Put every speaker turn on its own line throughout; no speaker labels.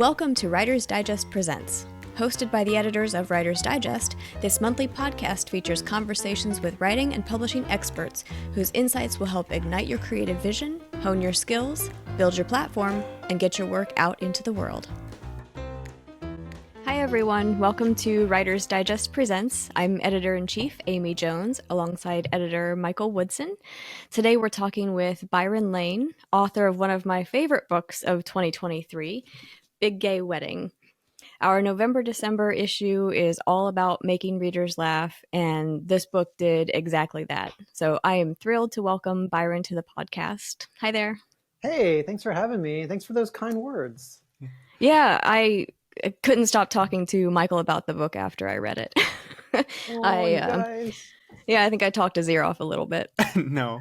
Welcome to Writer's Digest Presents. Hosted by the editors of Writer's Digest, this monthly podcast features conversations with writing and publishing experts whose insights will help ignite your creative vision, hone your skills, build your platform, and get your work out into the world. Hi everyone, welcome to Writer's Digest Presents. I'm Editor-in-Chief Amy Jones alongside editor Michael Woodson. Today we're talking with Byron Lane, author of one of my favorite books of 2023, Big Gay Wedding. Our November-December issue is all about making readers laugh, and this book did exactly that. So I am thrilled to welcome Byron to the podcast. Hi there.
Hey, thanks for having me. Thanks for those kind words.
Yeah, I couldn't stop talking to Michael about the book after I read it. I think I talked his ear off a little bit.
No.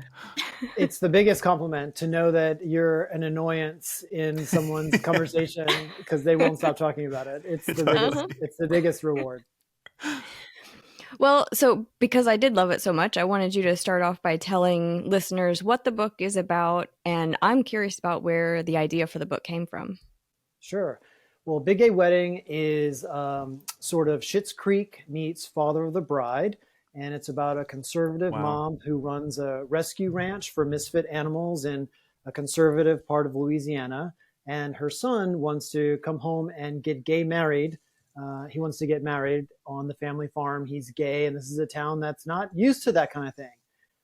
It's the biggest compliment to know that you're an annoyance in someone's conversation because they won't stop talking about it. It's the biggest reward.
Well, so because I did love it so much, I wanted you to start off by telling listeners what the book is about, and I'm curious about where the idea for the book came from.
Sure. Well, Big Gay Wedding is sort of Schitt's Creek meets Father of the Bride. And it's about a conservative mom who runs a rescue ranch for misfit animals in a conservative part of Louisiana. And her son wants to come home and get gay married. He wants to get married on the family farm. He's gay, and this is a town that's not used to that kind of thing.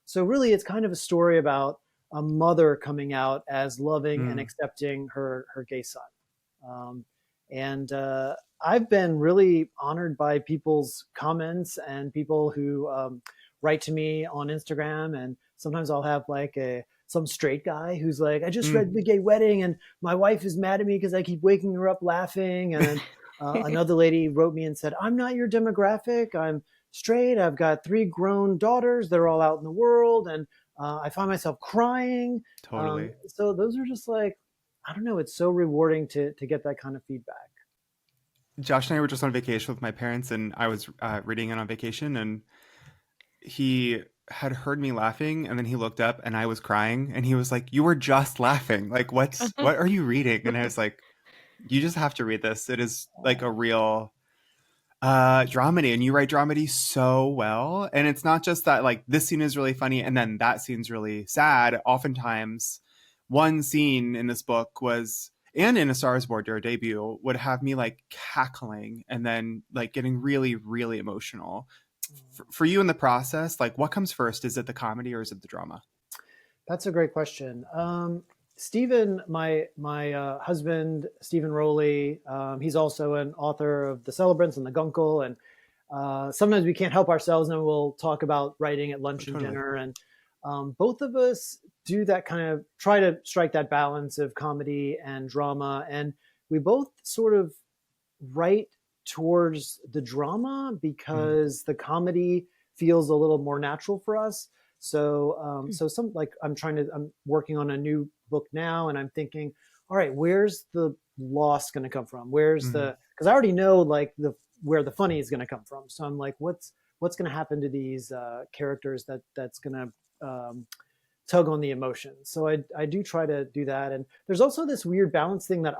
So really, it's kind of a story about a mother coming out as loving and accepting her gay son. I've been really honored by people's comments and people who write to me on Instagram. And sometimes I'll have like some straight guy who's like, I just read Big Gay Wedding and my wife is mad at me because I keep waking her up laughing. And another lady wrote me and said, I'm not your demographic. I'm straight. I've got 3 grown daughters. They're all out in the world. And I find myself crying.
Totally.
So those are just like, I don't know. It's so rewarding to get that kind of feedback.
Josh and I were just on vacation with my parents, and I was reading it on vacation, and he had heard me laughing, and then he looked up, and I was crying, and he was like, "You were just laughing. Like, what are you reading?" And I was like, "You just have to read this. It is like a real dramedy, and you write dramedy so well. And it's not just that like this scene is really funny, and then that scene's really sad. Oftentimes, one scene in this book was." And in A Star Is Born, your debut, would have me like cackling and then like getting really, really emotional. For you in the process, like what comes first? Is it the comedy or is it the drama?
That's a great question. Stephen, my husband, Stephen Rowley, he's also an author of The Celebrants and The Guncle. And sometimes we can't help ourselves, and we'll talk about writing at lunch and dinner. And both of us do that kind of try to strike that balance of comedy and drama. And we both sort of write towards the drama because the comedy feels a little more natural for us. So, some like I'm working on a new book now, and I'm thinking, all right, where's the loss going to come from? Where's because I already know like where the funny is going to come from. So I'm like, what's going to happen to these characters that's going to tug on the emotions. So I do try to do that. And there's also this weird balance thing that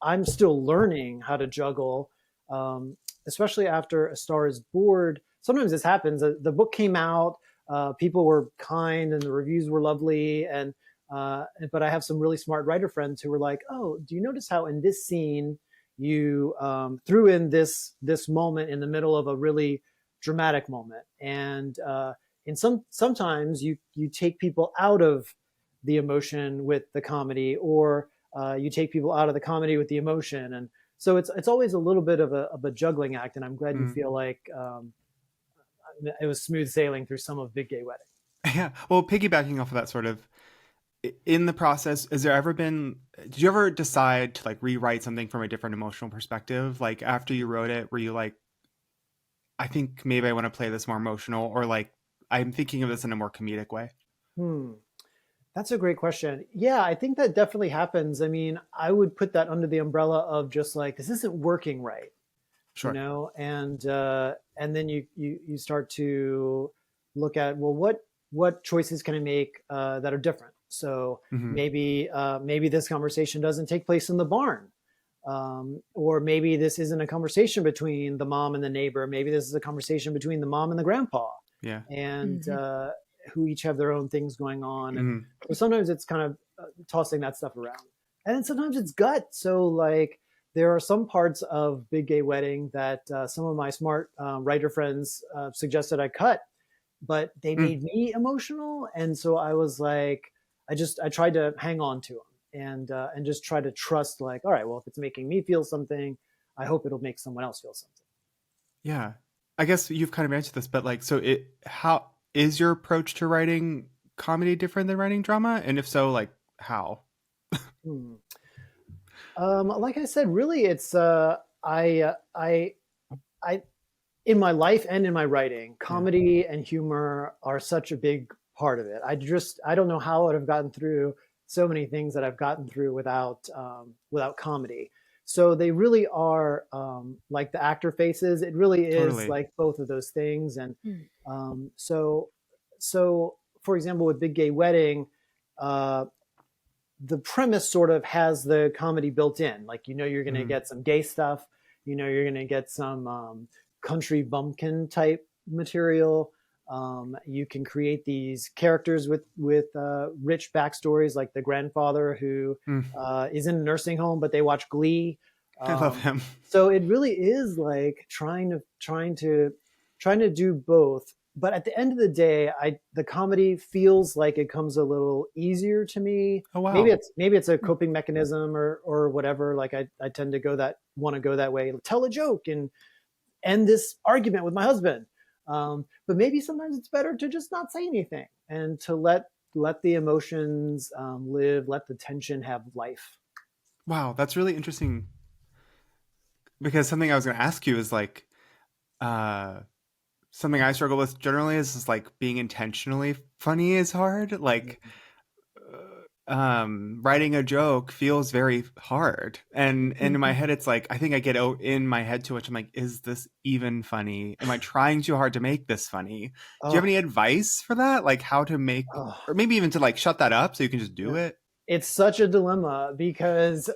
I'm still learning how to juggle, especially after A Star Is Born. Sometimes this happens. The book came out, people were kind and the reviews were lovely. But I have some really smart writer friends who were like, oh, do you notice how in this scene you threw in this moment in the middle of a really dramatic moment? And sometimes you take people out of the emotion with the comedy, or you take people out of the comedy with the emotion, and so it's always a little bit of a juggling act. And I'm glad you feel like it was smooth sailing through some of Big Gay Wedding.
Yeah. Well, piggybacking off of that, sort of in the process, did you ever decide to like rewrite something from a different emotional perspective? Like after you wrote it, were you like, I think maybe I want to play this more emotional, or like I'm thinking of this in a more comedic way?
That's a great question. Yeah, I think that definitely happens. I mean, I would put that under the umbrella of just like, this isn't working right.
Sure.
You know, and then you start to look at, well, what choices can I make that are different? So maybe this conversation doesn't take place in the barn. Or maybe this isn't a conversation between the mom and the neighbor. Maybe this is a conversation between the mom and the grandpa,
Yeah.
and
Mhm.
who each have their own things going on. And
Mhm.
so sometimes it's kind of tossing that stuff around. And then sometimes it's gut. So like there are some parts of Big Gay Wedding that some of my smart writer friends suggested I cut, but they
Mm.
made me emotional. And so I was like, I tried to hang on to them and just try to trust, like, all right, well, if it's making me feel something, I hope it'll make someone else feel something.
Yeah. I guess you've kind of answered this, but like, so how is your approach to writing comedy different than writing drama? And if so, like, how?
Hmm. Like I said, really, it's I in my life and in my writing,
Yeah.
comedy and humor are such a big part of it. I don't know how I would have gotten through so many things that I've gotten through without comedy. So they really are like the actor faces. It really is
Totally.
like both of those things. And
Mm.
um, so so for example, with Big Gay Wedding, uh, the premise sort of has the comedy built in. Like, you're going to
Mhm.
get some gay stuff. You're going to get some country bumpkin type material. You can create these characters with rich backstories, like the grandfather who
Mm.
is in a nursing home, but they watch Glee.
I love
Um,
him.
so it really is like trying to do both. But at the end of the day, the comedy feels like it comes a little easier to me.
Oh,
Maybe
wow.
it's a coping mechanism or whatever. Like I tend to want to go that way, tell a joke and end this argument with my husband. But maybe sometimes it's better to just not say anything and to let the emotions live, let the tension have life.
Wow. That's really interesting because something I was going to ask you is like, uh, something I struggle with generally is like being intentionally funny is hard. Like, writing a joke feels very hard, and in my head it's like I think I get in my head too much. I'm like, is this even funny? Am I trying too hard to make this funny? Do you have
Oh,
any advice for that, like how to make,
oh,
or maybe even to like shut that up so you can just do
yeah.
it?
It's such a dilemma because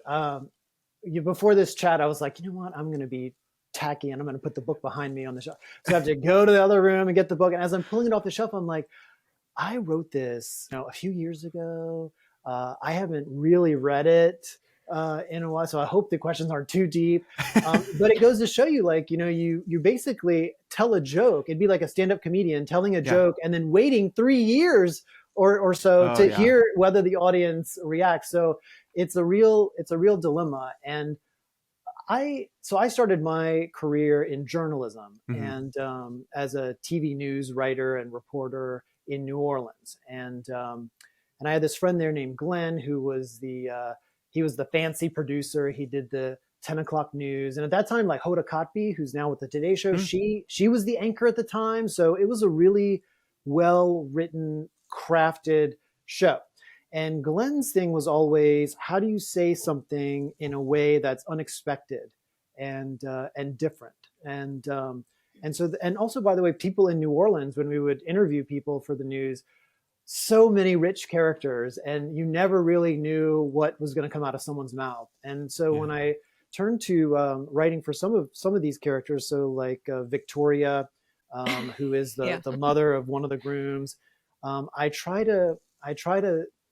before this chat, I was like, you know what? I'm going to be tacky and I'm going to put the book behind me on the shelf. So I have to go to the other room and get the book. And as I'm pulling it off the shelf, I'm like, I wrote this, a few years ago. I haven't really read it in a while, so I hope the questions aren't too deep. But it goes to show you, like, you basically tell a joke. It'd be like a stand-up comedian telling a
Yeah.
joke and then waiting 3 years or so
Oh
to
yeah.
hear whether the audience reacts. So it's a real dilemma. And I started my career in journalism
Hmm.
and as a TV news writer and reporter in New Orleans, and I had this friend there named Glenn who was he was the fancy producer. He did the 10 o'clock news, and at that time, like Hoda Kotb, who's now with the Today Show,
Mm.
she was the anchor at the time. So it was a really well written, crafted show. And Glenn's thing was always, how do you say something in a way that's unexpected and different? And also, by the way, people in New Orleans, when we would interview people for the news, so many rich characters, and you never really knew what was going to come out of someone's mouth. And so
Yeah.
when I turned to writing for some of these characters, so like Victoria, who is
Yeah.
the mother of one of the grooms, I try to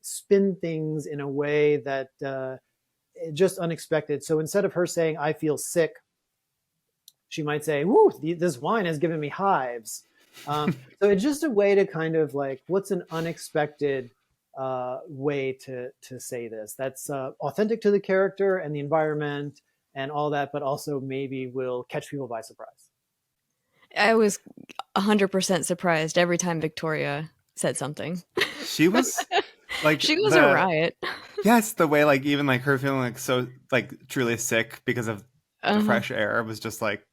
spin things in a way that just unexpected. So instead of her saying "I feel sick," she might say, "Woo, this wine has given me hives." So it's just a way to kind of like, what's an unexpected way to say this that's authentic to the character and the environment and all that, but also maybe will catch people by surprise.
I was 100% surprised every time Victoria said something.
She was like
She was a
the
riot.
yes, the way like even like her feeling like so like truly sick because of the
Uh-huh.
fresh air was just like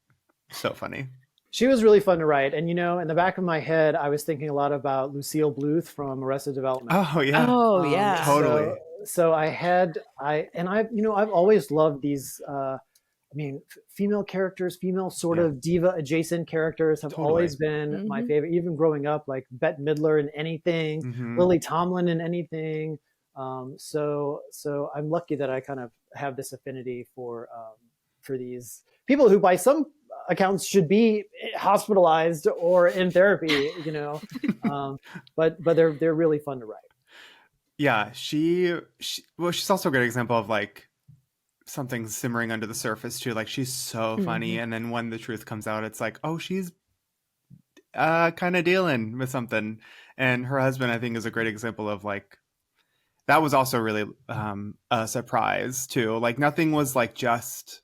so funny.
She was really fun to write, and in the back of my head, I was thinking a lot about Lucille Bluth from Arrested Development.
Oh yeah,
Oh,
Um,
yeah.
so
totally.
so I've always loved these. Female characters, female sort
Yeah,
of diva adjacent characters have
totally.
always been my
Mhm.
favorite. Even growing up, like Bette Midler in anything,
Hmm.
Lily Tomlin in anything. So I'm lucky that I kind of have this affinity for these people who, by some accounts, should be hospitalized or in therapy, but they're really fun to write.
Yeah, well, she's also a great example of like something simmering under the surface too. Like she's so funny,
Mhm.
and then when the truth comes out, it's like, oh, she's kind of dealing with something. And her husband, I think, is a great example of like that was also really a surprise too. Like nothing was like just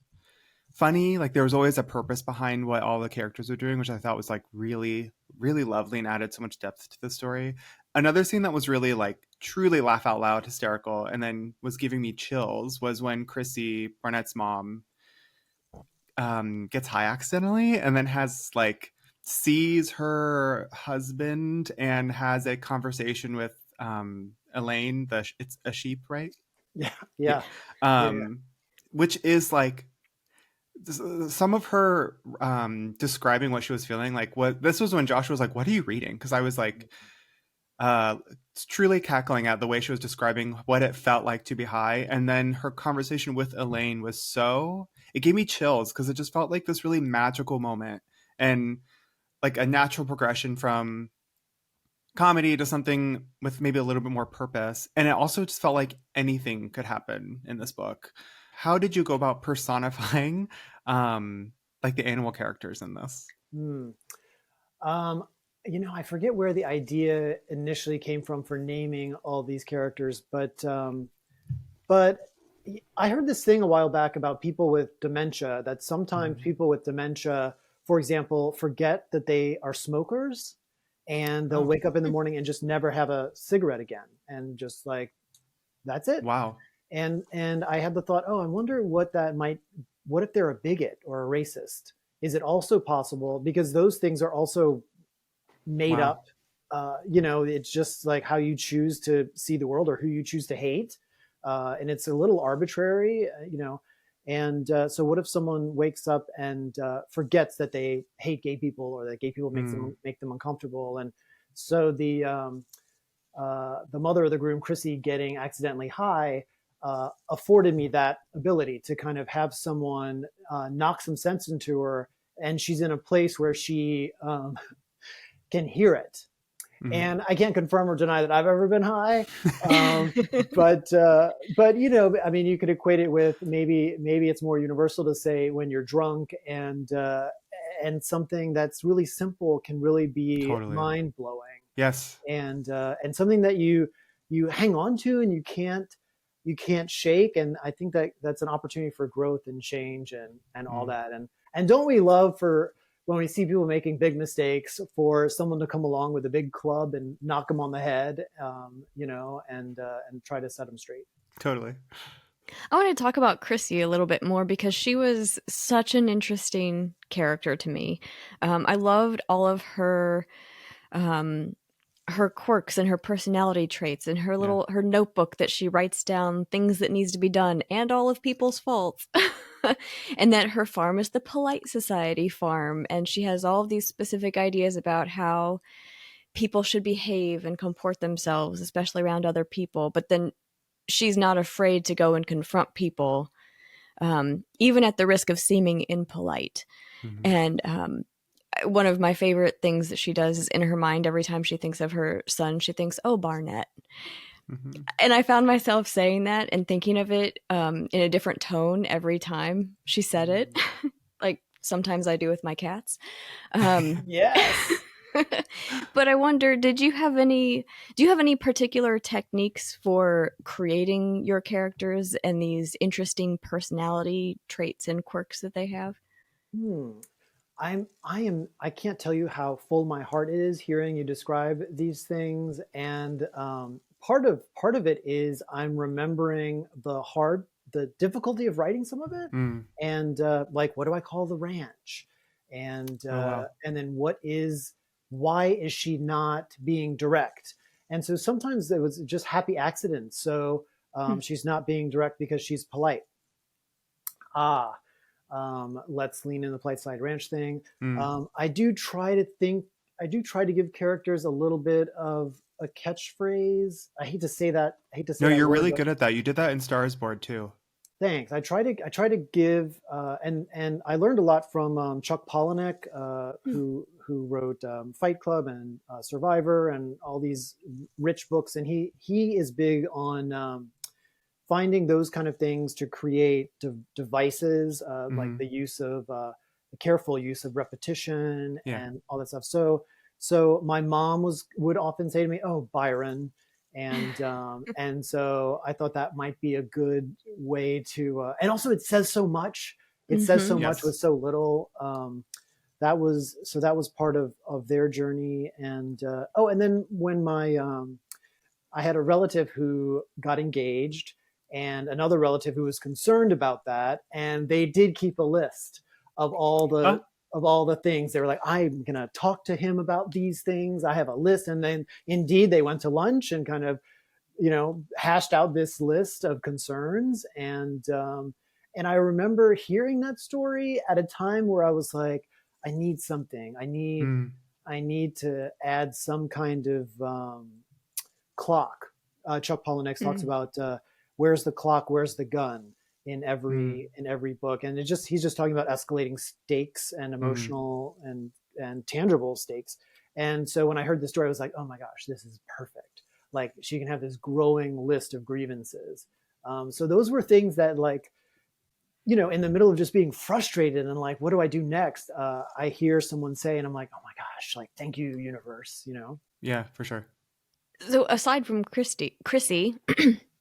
funny. Like there was always a purpose behind what all the characters were doing, which I thought was like really, really lovely and added so much depth to the story. Another scene that was really like truly laugh out loud hysterical and then was giving me chills was when Chrissy Barnett's mom gets high accidentally and then has like sees her husband and has a conversation with Elaine. It's a sheep, right?
Yeah,
Yeah.
yeah, yeah, yeah.
Which is like some of her describing what she was feeling. Like what this was when Joshua was like, "What are you reading?" Because I was like, uh, truly cackling at the way she was describing what it felt like to be high. And then her conversation with Elaine was it gave me chills because it just felt like this really magical moment and like a natural progression from comedy to something with maybe a little bit more purpose. And it also just felt like anything could happen in this book. How did you go about personifying like the animal characters in this?
Hmm. Um, I forget where the idea initially came from for naming all these characters, but I heard this thing a while back about people with dementia, that sometimes
Mm.
people with dementia, for example, forget that they are smokers, and they'll
Oh,
wake up in the morning and just never have a cigarette again, and just like that's it.
wow.
And I had the thought, oh, I wonder what if they're a bigot or a racist? Is it also possible? Because those things are also made
Wow.
up. It's just like how you choose to see the world or who you choose to hate, and it's a little arbitrary, And so, what if someone wakes up and forgets that they hate gay people or that gay people
Mm.
make them uncomfortable? And so the mother of the groom, Chrissy, getting accidentally high afforded me that ability to kind of have someone knock some sense into her, and she's in a place where she can hear it.
Mm.
And I can't confirm or deny that I've ever been high, um, but I mean, you could equate it with maybe it's more universal to say when you're drunk, and something that's really simple can really be
Totally.
mind blowing,
Yes.
and something that you hang on to and you can't shake. And I think that that's an opportunity for growth and change and all
Mm.
that. And don't we love for when we see people making big mistakes, for someone to come along with a big club and knock them on the head, and try to set them straight.
Totally.
I want to talk about Chrissy a little bit more because she was such an interesting character to me. I loved all of um, her quirks and her personality traits and
Yeah.
her notebook that she writes down things that needs to be done and all of people's faults. And that her farm is the polite society farm, and she has all of these specific ideas about how people should behave and comport themselves, especially around other people. But then she's not afraid to go and confront people, even at the risk of seeming impolite.
Hmm.
And one of my favorite things that she does is in her mind, every time she thinks of her son, she thinks, "Oh, Barnett."
Hmm.
And I found myself saying that and thinking of it in a different tone every time she said it, like sometimes I do with my cats. Um,
Yes.
but I wonder, do you have any particular techniques for creating your characters and these interesting personality traits and quirks that they have?
Hmm. I can't tell you how full my heart is hearing you describe these things. And part of it is I'm remembering the difficulty of writing some of it,
Mm.
and like, what do I call the ranch?
Oh, wow.
And then why is she not being direct? And so sometimes it was just happy accidents. So
Hmm.
she's not being direct because she's polite. Ah, let's lean in the polite side ranch thing.
Mm.
I do try to give characters a little bit of a catchphrase. I hate to say that. I hate to say
No,
that
you're
word,
really
but
good at that. You did that in Stars Board too.
thanks. I try to give, and I learned a lot from Chuck Palahniuk,
Hmm.
who wrote Fight Club and Survivor and all these rich books, and he is big on finding those kind of things to create devices, like
Hmm.
the careful use of repetition
Yeah.
and all that stuff. So my mom would often say to me, "Oh, Byron," and so I thought that might be a good way to. And also, it says so much. It says
Hmm.
so much with
Yes.
so little. That was part of their journey. And and then when my I had a relative who got engaged and another relative who was concerned about that, and they did keep a list of all the
Oh,
things. They were like, I'm going to talk to him about these things. I have a list. And then indeed they went to lunch and kind of, hashed out this list of concerns. And I remember hearing that story at a time where I was like, I need something.
mm,
I need to add some kind of clock. Chuck Palahniuk talks
Mm.
about where's the clock, where's the gun
mm,
in every book, and he's just talking about escalating stakes and
mm.
emotional and tangible stakes. And so when I heard the story, I was like, oh my gosh, this is perfect. Like she can have this growing list of grievances. So those were things that like in the middle of just being frustrated and like, what do I do next? I hear someone say, and I'm like, oh my gosh, like, thank you, universe.
Yeah, for sure.
So aside from Chrissy,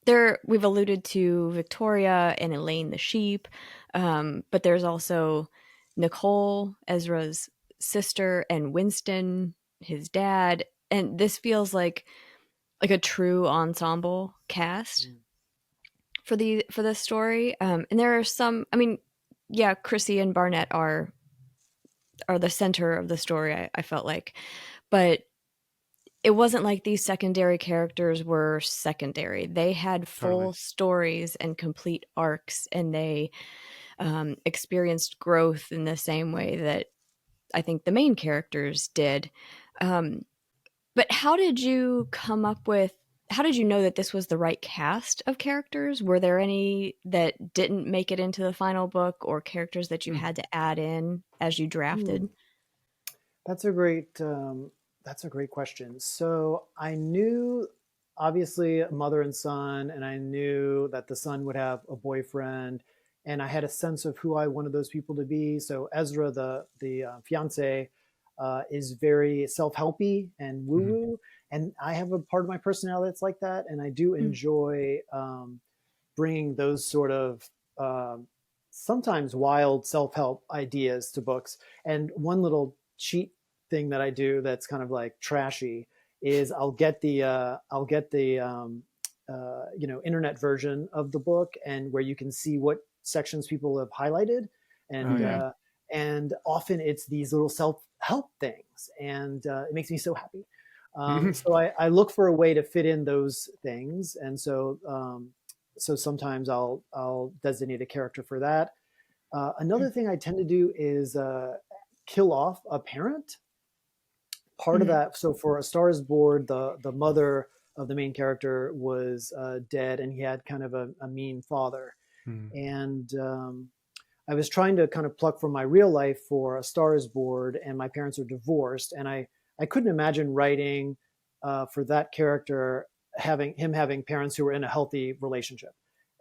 there we've alluded to Victoria and Elaine the sheep, but there's also Nicole, Ezra's sister, and Winston, his dad, and this feels like a true ensemble cast for this story. And there are some. I mean, yeah, Chrissy and Barnett are the center of the story. I felt like, but it wasn't like these secondary characters were secondary. They had
Totally.
full stories and complete arcs, and they experienced growth in the same way that I think the main characters did. Um, but how did you come up with? How did you know that this was the right cast of characters? Were there any that didn't make it into the final book, or characters that you
Mm.
had to add in as you
Hmm.
drafted?
That's a great question. So I knew obviously mother and son, and I knew that the son would have a boyfriend, and I had a sense of who I wanted those people to be. So Ezra, the fiance, is very self-helpy and
Hmm.
woo-woo, and I have a part of my personality that's like that, and I do
Mm.
enjoy bringing those sort of sometimes wild self-help ideas to books. And one little cheat thing that I do that's kind of like trashy is I'll get the internet version of the book, and where you can see what sections people have highlighted,
Oh
and
yeah.
Mhm.
uh, and often it's these little self-help things, and it makes me so happy. So I look for a way to fit in those things, and so sometimes I'll designate a character for that. Another thing I tend to do is kill off a parent. Part of
Mhm.
that, so for A Star Is Born, the mother of the main character was dead, and he had kind of a mean father.
Mm.
And I was trying to kind of pluck from my real life for A Star Is Born, and my parents are divorced, and I couldn't imagine writing for that character having parents who were in a healthy relationship,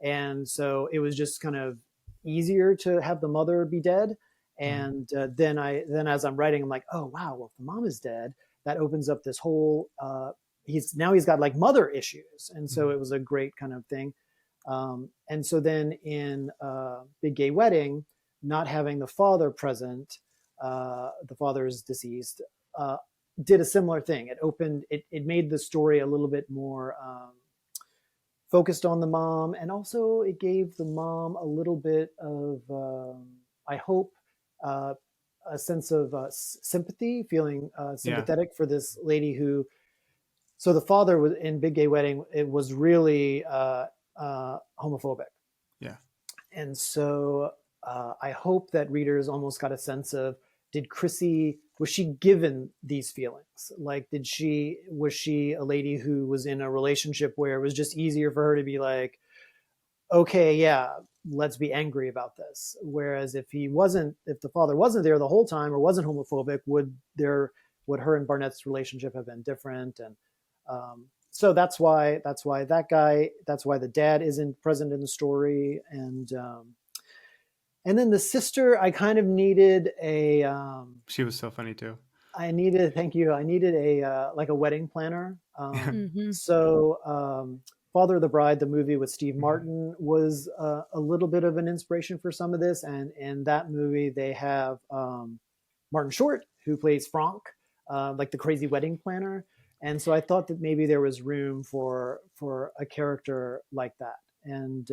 and so it was just kind of easier to have the mother be dead.
Mm.
And then as I'm writing, I'm like, oh wow, well if the mom is dead, that opens up this whole. He's got like mother issues, and so
Mm.
it was a great kind of thing. And so then in Big Gay Wedding, not having the father present, the father is deceased, uh, did a similar thing. It made the story a little bit more focused on the mom, and also it gave the mom a little bit of, I hope, uh, a sense of sympathy, feeling
Yeah.
sympathetic for this lady who. So the father was in Big Gay Wedding. It was really homophobic.
Yeah.
And so I hope that readers almost got a sense of, did Chrissy was she given these feelings? Like, was she a lady who was in a relationship where it was just easier for her to be like, okay, yeah, let's be angry about this. Whereas if the father wasn't there the whole time or wasn't homophobic, would her and Barnett's relationship have been different? And so that's why the dad isn't present in the story. And then the sister, I kind of needed
She was so funny too.
thank you. I needed like a wedding planner.
Hmm.
Father of the Bride, the movie with Steve Martin, was a little bit of an inspiration for some of this. And in that movie, they have Martin Short, who plays Franck, like the crazy wedding planner. And so I thought that maybe there was room for a character like that. And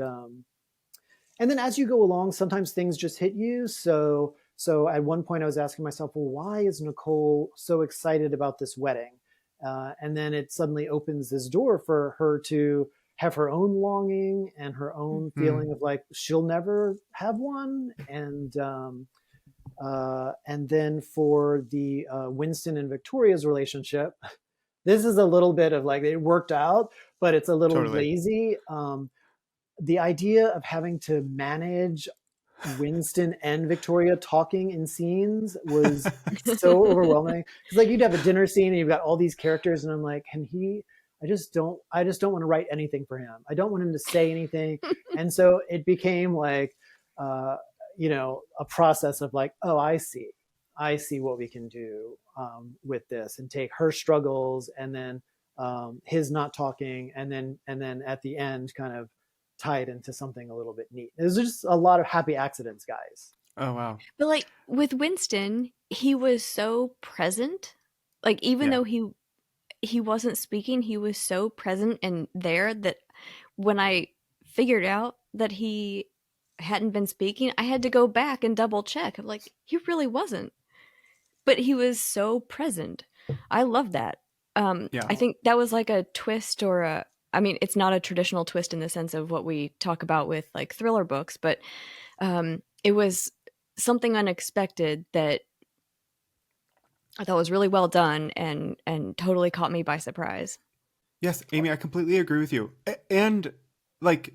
then as you go along, sometimes things just hit you. So at one point I was asking myself, well, why is Nicole so excited about this wedding? And then it suddenly opens this door for her to have her own longing and her own feeling of like she'll never have one. And then for the Winston and Victoria's relationship, this is a little bit of like it worked out, but it's a little
Totally.
lazy. The idea of having to manage Winston and Victoria talking in scenes was so overwhelming. It's like you'd have a dinner scene and you've got all these characters, and I'm like, can he? I just don't want to write anything for him. I don't want him to say anything. And so it became like, uh, a process of like, oh, I see what we can do with this, and take her struggles, and then his not talking, and then at the end, kind of tie it into something a little bit neat. There's just a lot of happy accidents, guys.
Oh wow.
But like with Winston, he was so present. Like even
Yeah.
though he wasn't speaking, he was so present and there that when I figured out that he hadn't been speaking, I had to go back and double check. I'm like, he really wasn't. But he was so present. I love that.
Yeah.
I think that was like a twist or a I mean, it's not a traditional twist in the sense of what we talk about with like thriller books, but it was something unexpected that I thought was really well done and totally caught me by surprise.
Yes, Amy, I completely agree with you. And like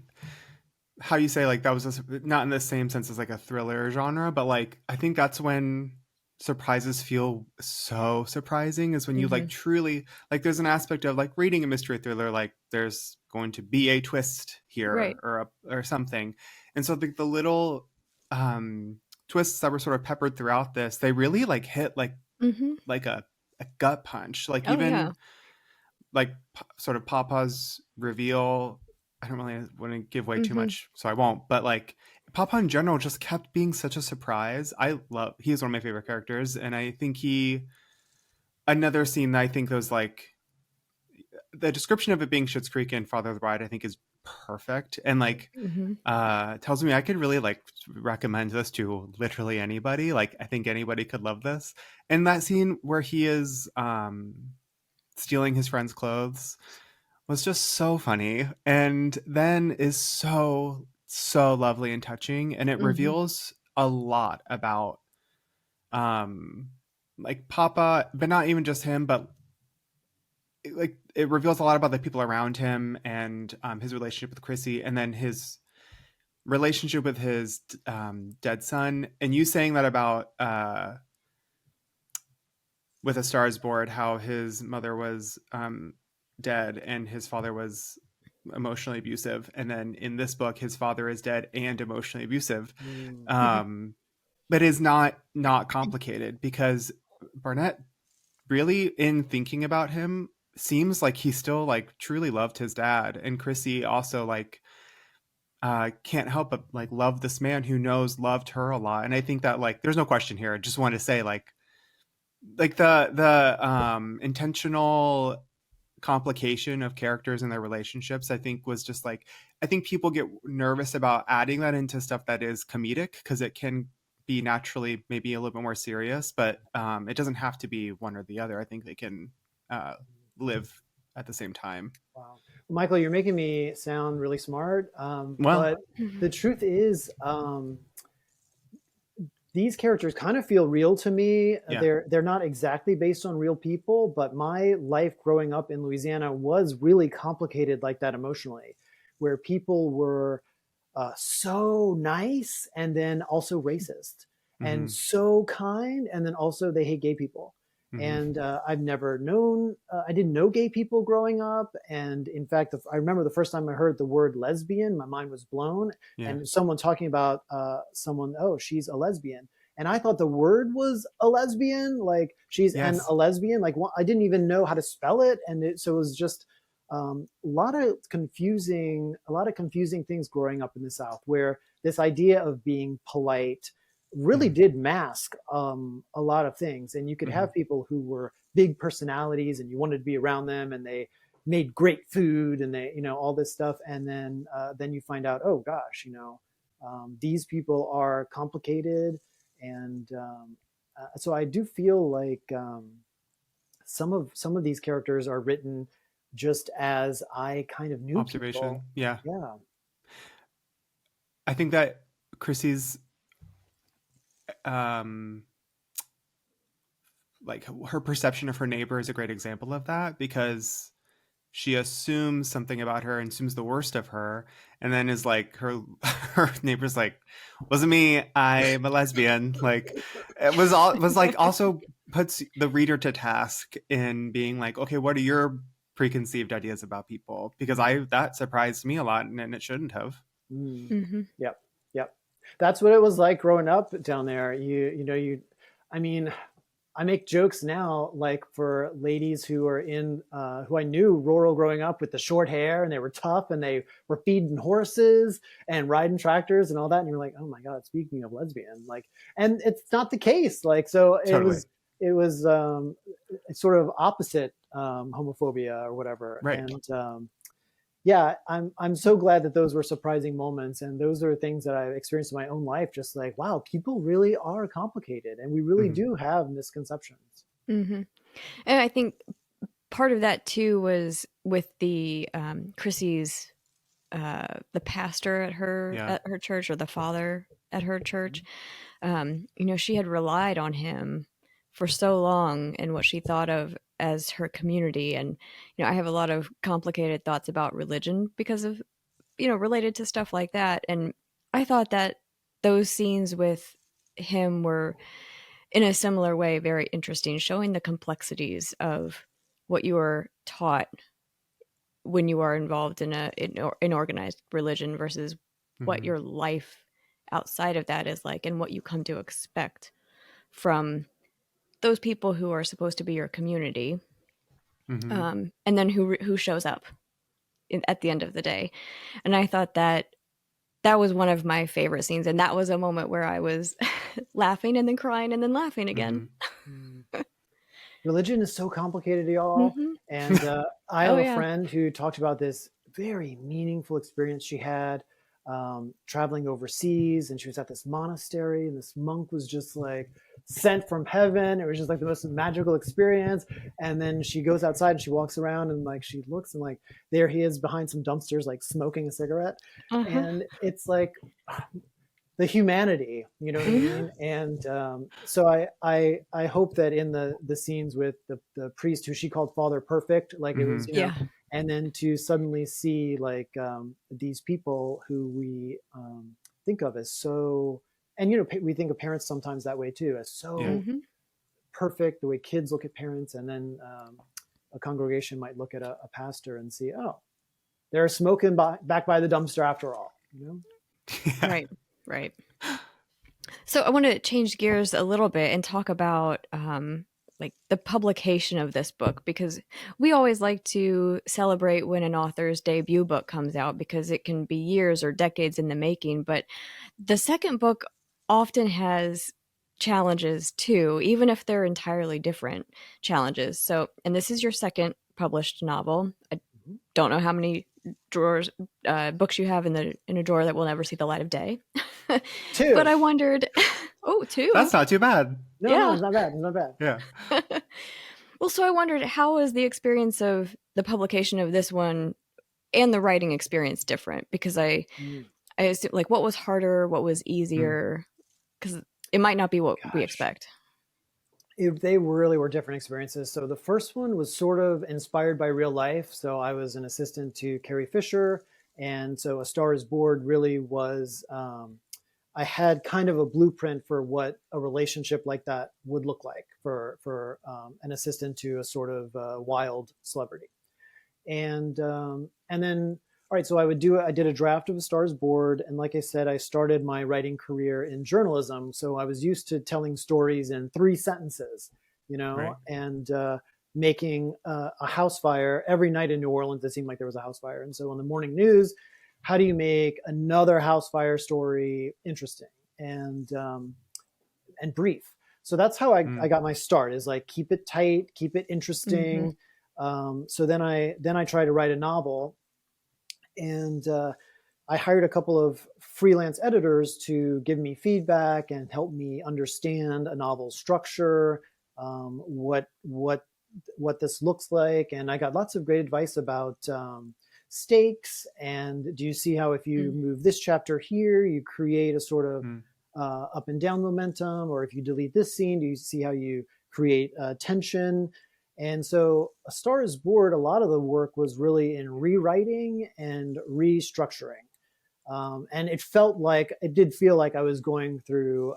how you say like that was not in the same sense as like a thriller genre, but like I think that's when surprises feel so surprising is when you
Hmm.
like truly like there's an aspect of like reading a mystery thriller like there's going to be a twist
Right.
here or something. And so the little um twists that were sort of peppered throughout this, they really like hit
Hmm.
like a gut punch. Like
Oh yeah.
even like sort of Papa's reveal. I don't really want to give away too
Hmm.
much, so I won't. But like Papa in general just kept being such a surprise. He's one of my favorite characters, and I think another scene that I think was like the description of it being Schitt's Creek and Father of the Bride. I think is perfect, and like
Hmm.
tells me I could really like recommend this to literally anybody. Like I think anybody could love this. And that scene where he is stealing his friend's clothes was just so funny and then is so lovely and touching, and it
Hmm.
reveals a lot about um like Papa, but not even just him, but like it reveals a lot about the people around him and his relationship with Chrissy, and then his relationship with his dead son. And you saying that about with A Star Is Born, how his mother was dead and his father was emotionally abusive, and then in this book his father is dead and emotionally abusive,
Mm.
Hmm.
um, but is not complicated because Barnett really, in thinking about him, seems like he still like truly loved his dad, and Chrissy also like can't help but like love this man who knows loved her a lot. And I think that like there's no question here. I just wanted to say like the intentional complication of characters and their relationships, I think was just like I think people get nervous about adding that into stuff that is comedic because it can be naturally maybe a little bit more serious, but it doesn't have to be one or the other. I think they can uh, live at the same time.
Wow. Michael, you're making me sound really smart.
Well,
But the truth is, these characters kind of feel real to me.
Yeah.
They're not exactly based on real people, but my life growing up in Louisiana was really complicated like that emotionally, where people were so nice and then also racist, and
Mm-hmm.
so kind and then also they hate gay people.
Mm-hmm.
And I've never known, I didn't know gay people growing up. And in fact, I remember the first time I heard the word lesbian, my mind was blown.
Yeah.
And someone talking about someone, oh, she's a lesbian. And I thought the word was a lesbian, like she's
Yes.
a lesbian. Like I didn't even know how to spell it. So it was just a lot of confusing things growing up in the South, where this idea of being polite really
Mm-hmm.
did mask a lot of things. And you could
Mm-hmm.
have people who were big personalities and you wanted to be around them, and they made great food, and they, all this stuff. And then you find out, oh gosh, these people are complicated. And so I do feel like some of these characters are written just as I kind of knew
Observation.
people.
Yeah.
Yeah.
I think that Chrissy's um like her perception of her neighbor is a great example of that, because she assumes something about her and assumes the worst of her, and then is like her neighbor's like, wasn't me, I'm a lesbian. Like it was like also puts the reader to task in being like, okay, what are your preconceived ideas about people? Because that surprised me a lot, and it shouldn't have.
Mm.
Mm-hmm.
Yep. Yep. That's what it was like growing up down there. I mean, I make jokes now, like for ladies who are who I knew rural growing up, with the short hair, and they were tough, and they were feeding horses and riding tractors and all that. And you're like, oh my God, speaking of lesbian, like, and it's not the case. Like, so
Totally.
it was sort of opposite homophobia or whatever.
Right.
And yeah, I'm so glad that those were surprising moments, and those are things that I've experienced in my own life. Just like, wow, people really are complicated, and we really
Mhm.
do have misconceptions.
Mm-hmm. And I think part of that too was with the Chrissy's the pastor
Yeah.
at her church, or the father at her church. She had relied on him for so long and what she thought of as her community. And I have a lot of complicated thoughts about religion because of related to stuff like that. And I thought that those scenes with him were, in a similar way, very interesting, showing the complexities of what you are taught when you are involved in an organized religion versus what
Mhm.
your life outside of that is like, and what you come to expect from those people who are supposed to be your community,
Mhm.
and then who shows up at the end of the day. And I thought that that was one of my favorite scenes, and that was a moment where I was laughing and then crying and then laughing again.
Mhm.
Mm. Religion is so complicated, y'all.
Mm-hmm.
And I
Oh
have a
yeah.
friend who talked about this very meaningful experience she had traveling overseas. And she was at this monastery, and this monk was just like sent from heaven. It was just like the most magical experience. And then she goes outside and she walks around, and like she looks, and like there he is behind some dumpsters, like smoking a cigarette.
Uh-huh.
And it's like the humanity, you know what I
Mm-hmm.
mean? And so I hope that in the scenes with the priest, who she called Father Perfect, like it was,
Mhm.
Yeah.
and then to suddenly see like these people who we think of as so, and we think of parents sometimes that way too, as
Yeah.
so
Mm-hmm.
perfect, the way kids look at parents. And then a congregation might look at a pastor and see, oh, they're smoking back by the dumpster after all,
Yeah.
Right. Right. So I want to change gears a little bit and talk about like the publication of this book, because we always like to celebrate when an author's debut book comes out, because it can be years or decades in the making. But the second book often has challenges too, even if they're entirely different challenges. So, and this is your second published novel. I
Mhm.
don't know how many drawers books you have in a drawer that will never see the light of day.
Two.
But I wondered, oh, two.
That's not too bad.
No,
Yeah.
it's not bad. It's not bad.
Yeah.
Well, so I wondered, how was the experience of the publication of this one and the writing experience different? Because I
Mm.
assume, like, what was harder, what was
Mm.
easier? Because It might not be what we
Gosh,
expect.
they really were different experiences. So the first one was sort of inspired by real life. So I was an assistant to Carrie Fisher, and so A Star Is Born really was. I had kind of a blueprint for what a relationship like that would look like for an assistant to a sort of wild celebrity. And then all right, so I did a draft of A Star Is Born, and like I said, I started my writing career in journalism, so I was used to telling stories in 3 sentences,
Right.
and making a house fire every night in New Orleans. It seemed like there was a house fire, and so on the morning news, how do you make another house fire story interesting and brief? So that's how I
Mm.
got my start, is like keep it tight, keep it
Hmm.
interesting. So then I tried to write a novel, and I hired a couple of freelance editors to give me feedback and help me understand a novel structure, what this looks like, and I got lots of great advice about stakes. And do you see how if you move this chapter here, you create a sort of
Mm.
up and down momentum, or if you delete this scene, do you see how you create tension? And so A Star Is Born, a lot of the work was really in rewriting and restructuring. And it did feel like I was going through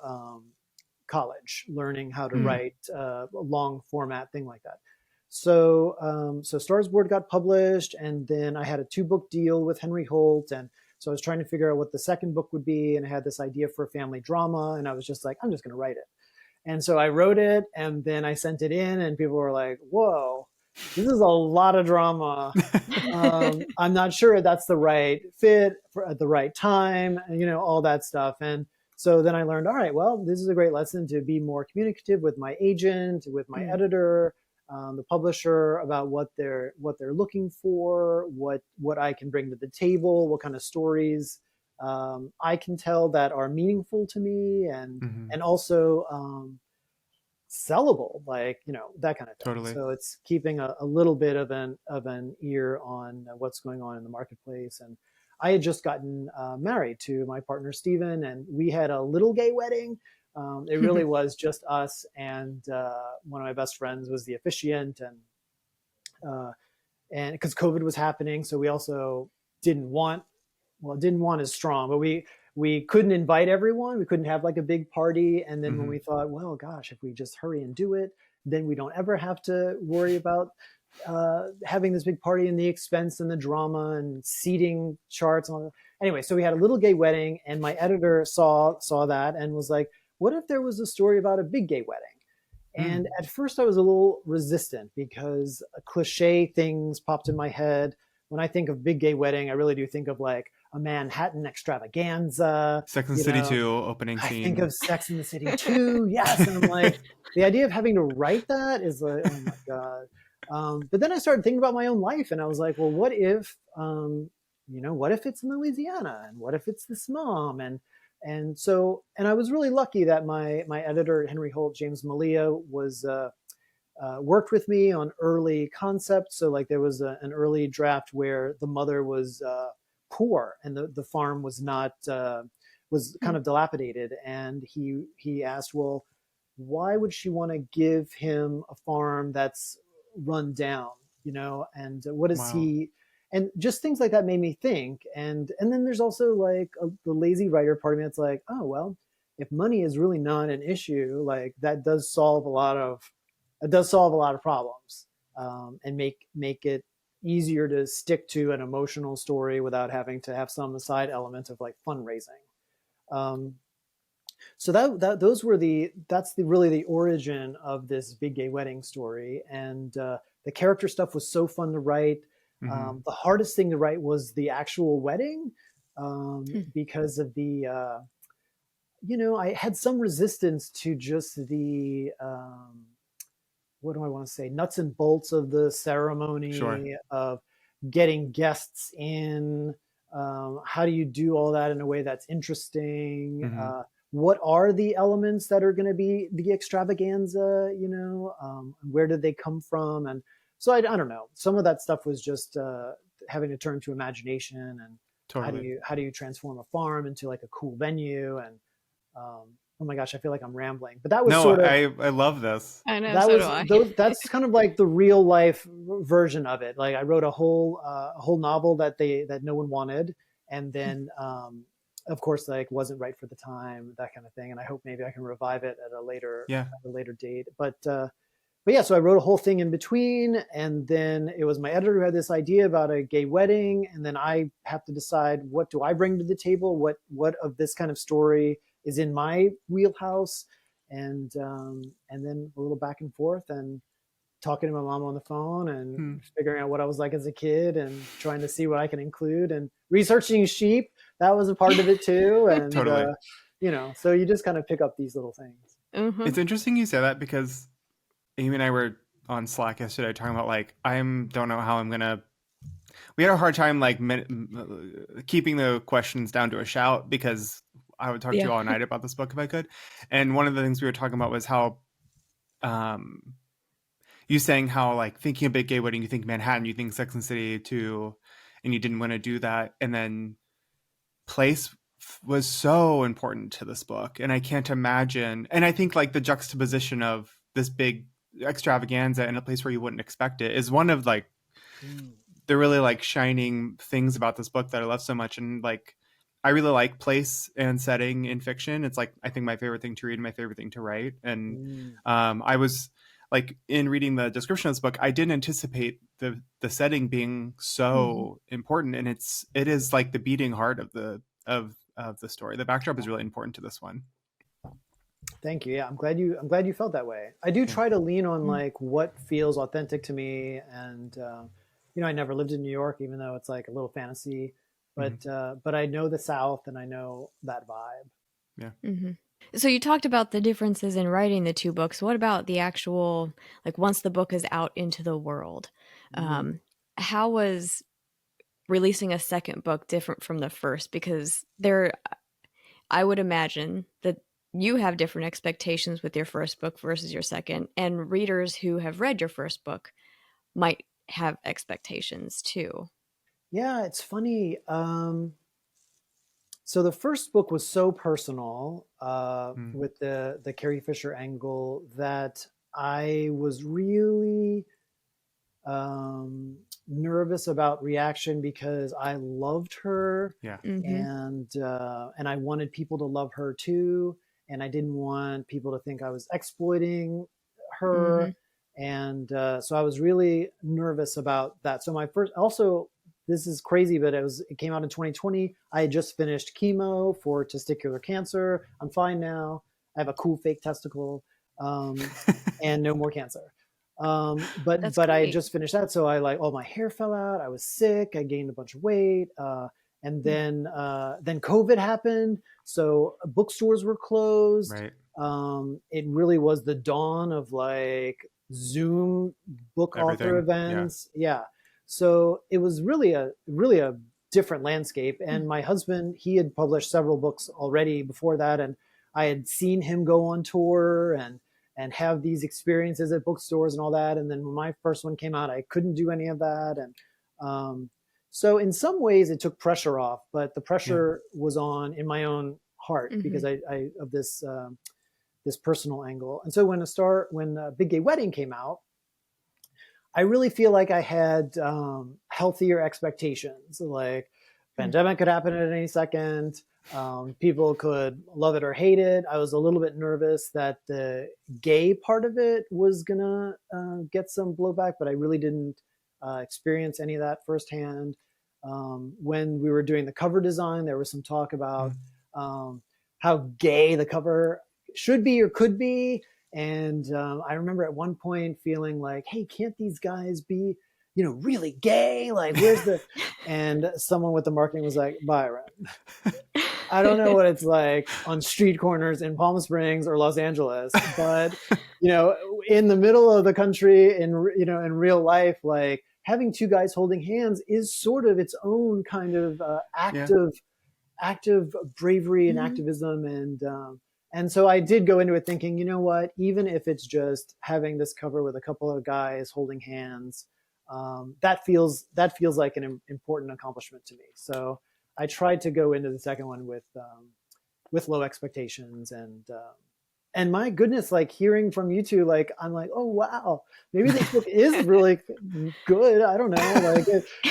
college, learning how to
Mm.
write a long format thing like that. So Star Is Born got published, and then I had a 2-book deal with Henry Holt, and so I was trying to figure out what the second book would be, and I had this idea for a family drama, and I was just like, I'm just going to write it. And so I wrote it, and then I sent it in, and people were like, "Whoa, this is a lot of drama. I'm not sure that's the right fit for, at the right time, and all that stuff." And so then I learned, all right, well, this is a great lesson to be more communicative with my agent, with my
Mm.
editor, the publisher, about what they're looking for, what I can bring to the table, what kind of stories I can tell that are meaningful to me, and
Hmm.
and also sellable, like that kind of thing.
Totally.
So it's keeping a little bit of an ear on what's going on in the marketplace. And I had just gotten married to my partner Stephen, and we had a little gay wedding. It really was just us, and one of my best friends was the officiant, uh, and because COVID was happening, so we also didn't want didn't want as strong, but we couldn't invite everyone. We couldn't have like a big party. And then when
Hmm.
we thought, well, gosh, if we just hurry and do it, then we don't ever have to worry about having this big party and the expense and the drama and seating charts and all that. Anyway, so we had a little gay wedding, and my editor saw that and was like, what if there was a story about a big gay wedding?
Mm.
And at first I was a little resistant because cliche things popped in my head. When I think of big gay wedding, I really do think of like a Manhattan extravaganza.
Sex and
You
City
know,
2 opening
I think
scene.
of Sex in the City too. Yes. And I'm like, the idea of having to write that is like, oh my God. But then I started thinking about my own life, and I was like, well, what if it's in Louisiana, and what if it's this mom? And I was really lucky that my editor at Henry Holt, James Malia, was worked with me on early concepts. So like there was an early draft where the mother was poor, and the farm was not was kind of dilapidated, and he asked, well, why would she want to give him a farm that's run down, and what is
Wow.
he? And just things like that made me think. And then there's also like the lazy writer part of me that's like, oh well, if money is really not an issue, like that does solve a lot of problems, and make it easier to stick to an emotional story without having to have some side element of like fundraising. Um, so that's really the origin of this big gay wedding story. And the character stuff was so fun to write.
Hmm.
The hardest thing to write was the actual wedding,
Mm.
because of I had some resistance to just the what do I want to say, nuts and bolts of the
Sure.
ceremony of getting guests in. How do you do all that in a way that's interesting?
Hmm.
What are the elements that are going to be the extravaganza? Where did they come from? And so I don't know. Some of that stuff was just having to turn to imagination, and
Totally.
how do you transform a farm into like a cool venue, and oh my gosh, I feel like I'm rambling, but that was
No,
sort of,
I love this.
I know,
that
so do
was
I.
those, that's kind of like the real life version of it. Like I wrote a whole novel that no one wanted. And then, of course, like wasn't right for the time, that kind of thing. And I hope maybe I can revive it
Yeah.
at a later date. But yeah, so I wrote a whole thing in between, and then it was my editor who had this idea about a gay wedding, and then I have to decide, what do I bring to the table? What of this kind of story is in my wheelhouse? And then a little back and forth, and talking to my mom on the phone, and
Hmm.
figuring out what I was like as a kid, and trying to see what I can include, and researching sheep. That was a part of it too, and
Totally.
so you just kind of pick up these little things.
Mm-hmm.
It's interesting you say that because Amy and I were on Slack yesterday talking about like don't know how I'm gonna. We had a hard time like keeping the questions down to a shout because I would talk to
Yeah.
you all night about this book if I could. And one of the things we were talking about was how um, you saying how like thinking a big gay wedding, you think Manhattan, you think Sex and the City too, and you didn't want to do that. And then place was so important to this book, and I can't imagine. And I think like the juxtaposition of this big extravaganza in a place where you wouldn't expect it is one of like
Mm.
the really like shining things about this book that I love so much. And like I really like place and setting in fiction. It's like I think my favorite thing to read and my favorite thing to write. And
Mm.
I was like in reading the description of this book, I didn't anticipate the setting being
Mm-hmm.
so important. And it is like the beating heart of the story. The backdrop is really important to this one.
Thank you. Yeah, I'm glad you felt that way. I do
Yeah.
try to lean on
Mm.
like what feels authentic to me, and I never lived in New York, even though it's like a little fantasy.
Mhm.
But I know the South, and I know that vibe.
Yeah.
Mm-hmm. So you talked about the differences in writing the two books. What about the actual, like once the book is out into the world?
Mm.
Um, how was releasing a second book different from the first? Because I would imagine that you have different expectations with your first book versus your second, and readers who have read your first book might have expectations too.
Yeah, it's funny. So the first book was so personal,
Mm.
with the Carrie Fisher angle, that I was really um, nervous about reaction, because I loved her,
Yeah.
Mm-hmm.
and I wanted people to love her too, and I didn't want people to think I was exploiting
Mm-hmm.
her, and so I was really nervous about that. So my first, also, this is crazy, but it came out in 2020. I had just finished chemo for testicular cancer. I'm fine now. I have a cool fake testicle, and no more cancer.
That's
But I had
great.
just finished that, so I like all my hair fell out. I was sick. I gained a bunch of weight, and then COVID happened, so bookstores were closed.
Right.
It really was the dawn of like Zoom book author
Everything. Yeah.
events. Yeah, so it was really a different landscape. And my husband, he had published several books already before that, and I had seen him go on tour and have these experiences at bookstores and all that. And then when my first one came out, I couldn't do any of that. And so in some ways it took pressure off, but the
Yeah.
pressure was on in my own heart,
Mm-hmm.
because I of this personal angle. And so when Big Gay Wedding came out, I really feel like I had healthier expectations. Like, pandemic could happen at any second. People could love it or hate it. I was a little bit nervous that the gay part of it was gonna get some blowback, but I really didn't experience any of that firsthand. When we were doing the cover design, there was some talk about
Mm.
how gay the cover should be or could be. And I remember at one point feeling like, hey, can't these guys be, really gay? Like, where's the. And someone with the marketing was like, Byron, I don't know what it's like on street corners in Palm Springs or Los Angeles, but, in the middle of the country, in real life, like having two guys holding hands is sort of its own kind of
Yeah.
active bravery and
Mm-hmm.
activism. And so I did go into it thinking, you know what, even if it's just having this cover with a couple of guys holding hands, that feels like an important accomplishment to me. So I tried to go into the second one with with low expectations. And my goodness, like hearing from you two, like I'm like, oh wow, maybe this book is really good. I don't know, like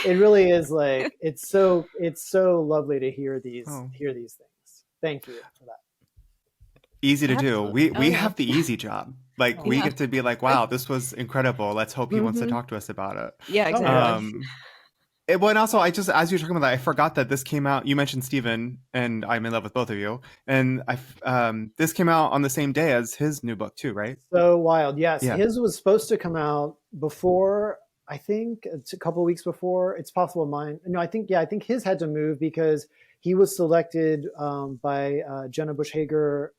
it really is. Like it's so lovely to hear these
Oh,
things. Thank you for that.
easy to do.
Absolutely.
We
Oh
we
yeah.
have the easy job. Like we
Oh,
Yeah.
get to be like, wow, this was incredible. Let's hope he wants to
Hmm.
talk to us about it.
Yeah,
oh yeah.
exactly.
Well, and also, I just, as you were talking about that, I forgot that this came out. You mentioned Stephen, and I'm in love with both of you. And this came out on the same day as his new book too, right?
So wild. Yes,
Yeah.
his was supposed to come out before. I think it's a couple of weeks before. It's possible mine. No, I think his had to move because he was selected by Jenna Bush Hager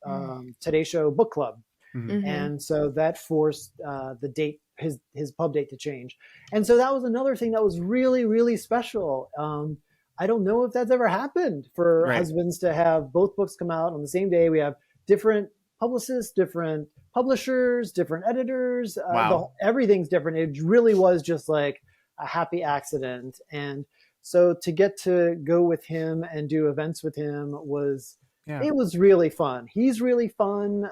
Today Show Book Club,
Hmm.
Hmm.
and so that forced the date, his pub date, to change. And so that was another thing that was really special. I don't know if that's ever happened for
Right.
husbands to have both books come out on the same day. We have different publicists, different publishers, different editors.
Wow.
Everything's different. It really was just like a happy accident. And so to get to go with him and do events with him was,
Yeah.
it was really fun. He's really fun.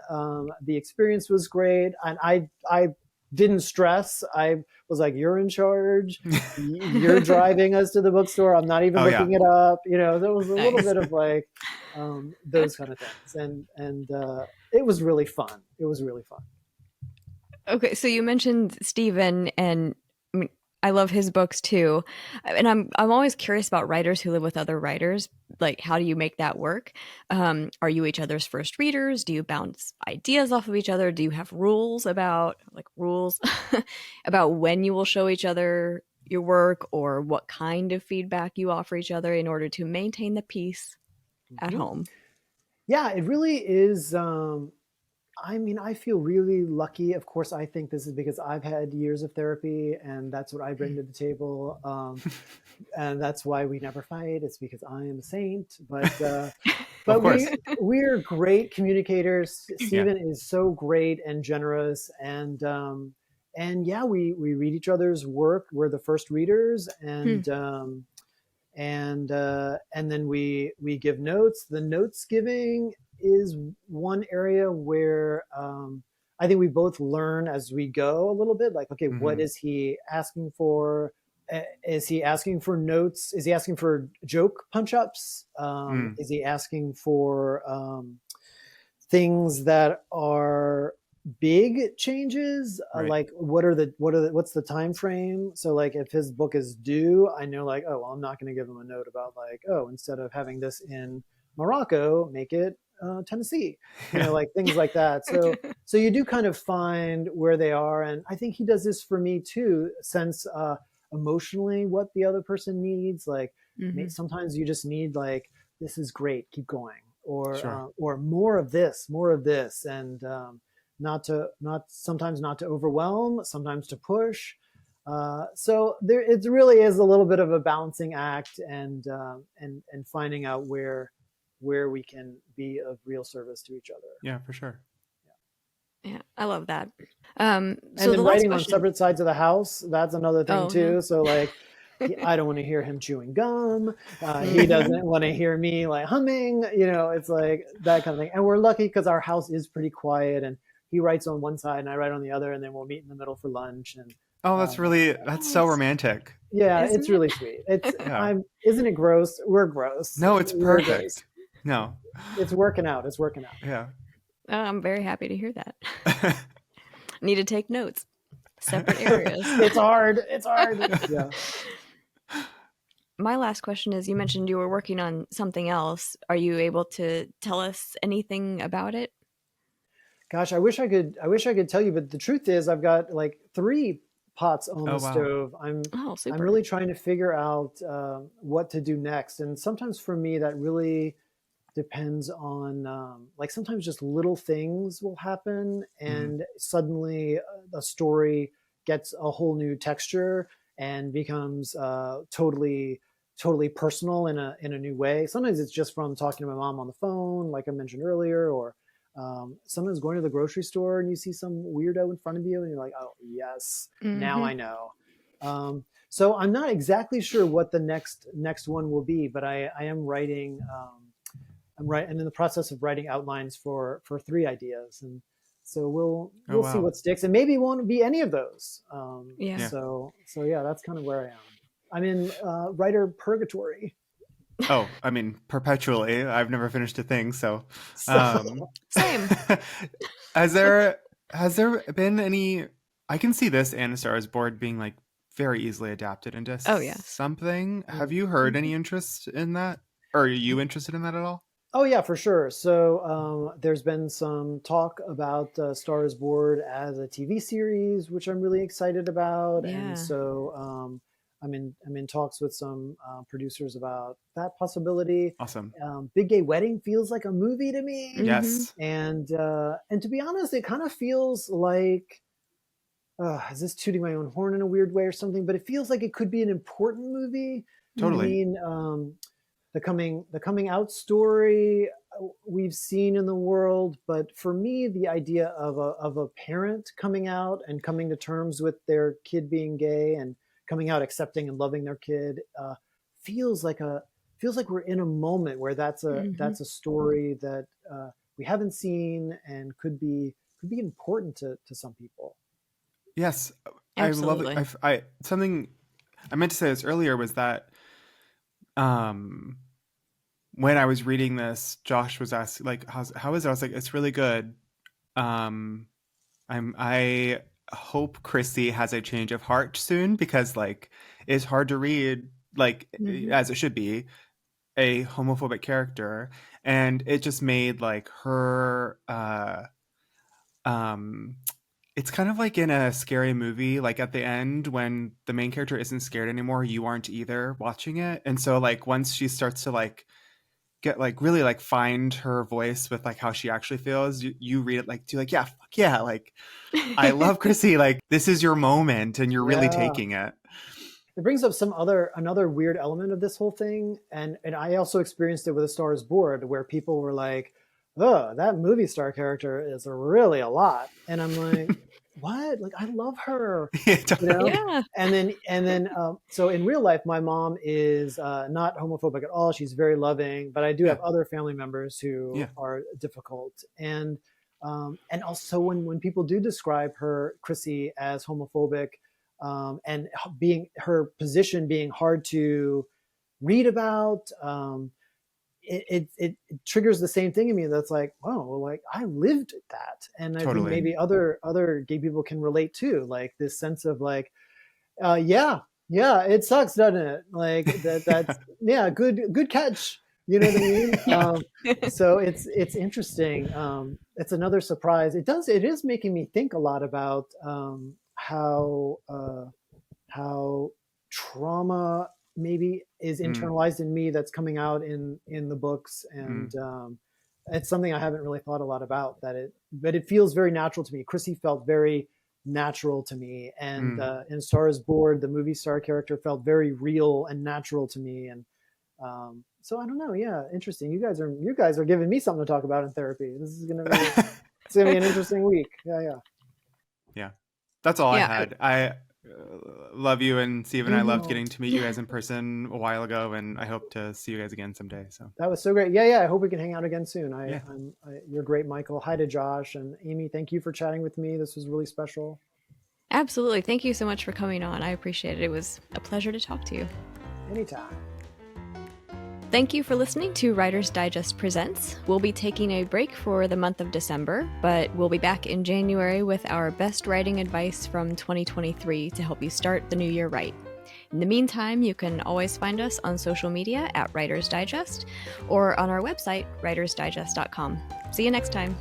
The experience was great, and I didn't stress. I was like, "You're in charge. You're driving us to the bookstore. I'm not even
Oh yeah.
looking it up." You know, there was a little
Nice.
bit of like those kind of things, and it was really fun. It was really fun.
Okay, so you mentioned Stephen, and I mean, I love his books too. And I'm always curious about writers who live with other writers. Like, how do you make that work? Are you each other's first readers? Do you bounce ideas off of each other? Do you have rules about when you will show each other your work, or what kind of feedback you offer each other in order to maintain the peace at
Mhm.
home?
Yeah, it really is. I mean, I feel really lucky. Of course, I think this is because I've had years of therapy, and that's what I bring to the table. And that's why we never fight. It's because I am a saint.
Of
But
course.
we're great communicators.
Yeah.
Stephen is so great and generous, and yeah, we read each other's work. We're the first readers,
Hmm.
and then we give notes. The notes giving is one area where I think we both learn as we go a little bit. Like, okay, what
Hmm.
is he asking for? Is he asking for notes? Is he asking for joke punch ups?
Mm.
Is he asking for things that are big changes?
Right.
Like, what's the time frame? So, like, if his book is due, I know, like, oh, well, I'm not going to give him a note about, like, oh, instead of having this in Morocco, make it Tennessee. You
Yeah.
know, like things like that. So you do kind of find where they are, and I think he does this for me too. Sense emotionally what the other person needs. Like,
Hmm.
sometimes you just need, like, this is great, keep going,
Sure.
or more of this, and not sometimes not to overwhelm, sometimes to push. So there, it really is a little bit of a balancing act, and finding out where we can be of real service to each other.
Yeah, for sure.
Yeah, I love that.
And
So the
then
last
writing on
question.
separate sides of the house, that's another thing
Oh yeah.
too. So, like, I don't want to hear him chewing gum. He
Hmm.
doesn't want to hear me, like, humming. You know, it's like that kind of thing. And we're lucky because our house is pretty quiet, and he writes on one side and I write on the other, and then we'll meet in the middle for lunch. And
Oh,
um,
that's so
Nice,
romantic.
yeah,
isn't
it's really sweet.
it?
Yeah.
Isn't it gross? We're gross.
No, it's
We're gross.
perfect. No.
It's working out. It's working out.
Yeah.
I'm very happy to hear that. Need to take notes. Separate areas.
It's hard. It's hard. Yeah.
My last question is, you mentioned you were working on something else. Are you able to tell us anything about it?
Gosh, I wish I could. I wish I could tell you, but the truth is, I've got like three pots on
Oh
the
wow.
stove.
Oh,
I'm
super.
really trying to figure out what to do next, and sometimes for me that really depends on like sometimes just little things will happen,
Hmm.
and suddenly a story gets a whole new texture and becomes totally personal in a new way. Sometimes it's just from talking to my mom on the phone, like I mentioned earlier, or sometimes going to the grocery store and you see some weirdo in front of you and you're like, oh yes, now
Hmm.
I know. So I'm not exactly sure what the next one will be, but I am writing I'm in the process of writing outlines for 3 ideas, and so we'll see
wow.
what sticks, and maybe it won't be any of those.
Yeah.
Yeah.
So yeah, that's kind of where I am. I'm in writer purgatory.
Oh, I mean, perpetually. I've never finished a thing, so
So
Same.
has there been any I can see this and A Star is Born being like very easily adapted into
Oh, yes.
something. Have you heard any interest in that? Or are you interested in that at all?
oh yeah, for sure. So there's been some talk about Star is Born as a TV series, which I'm really excited about, and
Yeah.
so I'm in talks with some producers about that possibility.
Awesome.
Big Gay Wedding feels like a movie to me,
Mhm.
Yes.
and to be honest, it kind of feels like is this tooting my own horn in a weird way or something? But it feels like it could be an important movie. I
Totally.
mean, the coming out story we've seen in the world, but for me, the idea of a parent coming out and coming to terms with their kid being gay and coming out accepting and loving their kid feels like we're in a moment where that's a story that we haven't seen and could be important to some people.
Yes. I love
Absolutely.
it. I something I meant to say this earlier was that um when I was reading this, Josh was asking like how is it? I was like, it's really good. Um I hope Chrissy has a change of heart soon because like it's hard to read like
Mhm.
as it should be a homophobic character, and it just made like her um it's kind of like in a scary movie, like at the end when the main character isn't scared anymore, you aren't either watching it. And so like once she starts to like get like really like find her voice with like how she actually feels, you read it like do like yeah, fuck yeah, like I love Chrissy, like this is your moment and you're really
Yeah.
taking it.
It brings up another weird element of this whole thing, and I also experienced it with A Star Is Born, where people were like, "Oh, that movie star character is really a lot," and I'm like, "What? Like, I love her,
Yeah,
you
totally.
know?"
Yeah.
And then so in real life, my mom is not homophobic at all. She's very loving, but I do
Yeah.
have other family members who
Yeah.
are difficult, and also when people do describe her Chrissy as homophobic, and being her position being hard to read about, it triggers the same thing in me. That's like, oh, well, like I lived that, and I think
Totally.
maybe other gay people can relate too. Like this sense of like, yeah, yeah, it sucks, doesn't it? Like that's yeah, good catch. You know what I mean?
Yeah.
So it's interesting. It's another surprise. It is making me think a lot about how trauma maybe is
Mm,
internalized in me that's coming out in the books,
mm,
and it's something I haven't really thought a lot about. But it feels very natural to me. Chrissy felt very natural to me, and
mm.
in Star is Born, the movie star character felt very real and natural to me, and so I don't know. Yeah, interesting. You guys are giving me something to talk about in therapy. It's gonna be an interesting week. Yeah, yeah.
Yeah. That's all I
Yeah.
had. I love you and Stephen. I loved
Mhm.
getting to meet you guys in person a while ago, and I hope to see you guys again someday. So,
That was so great. Yeah, yeah. I hope we can hang out again soon.
yeah.
You're great, Michael. Hi to Josh and Amy. Thank you for chatting with me. This was really special.
Absolutely. Thank you so much for coming on. I appreciate it. It was a pleasure to talk to you.
Anytime.
Thank you for listening to Writer's Digest Presents. We'll be taking a break for the month of December, but we'll be back in January with our best writing advice from 2023 to help you start the new year right. In the meantime, you can always find us on social media at Writer's Digest or on our website, writersdigest.com. See you next time.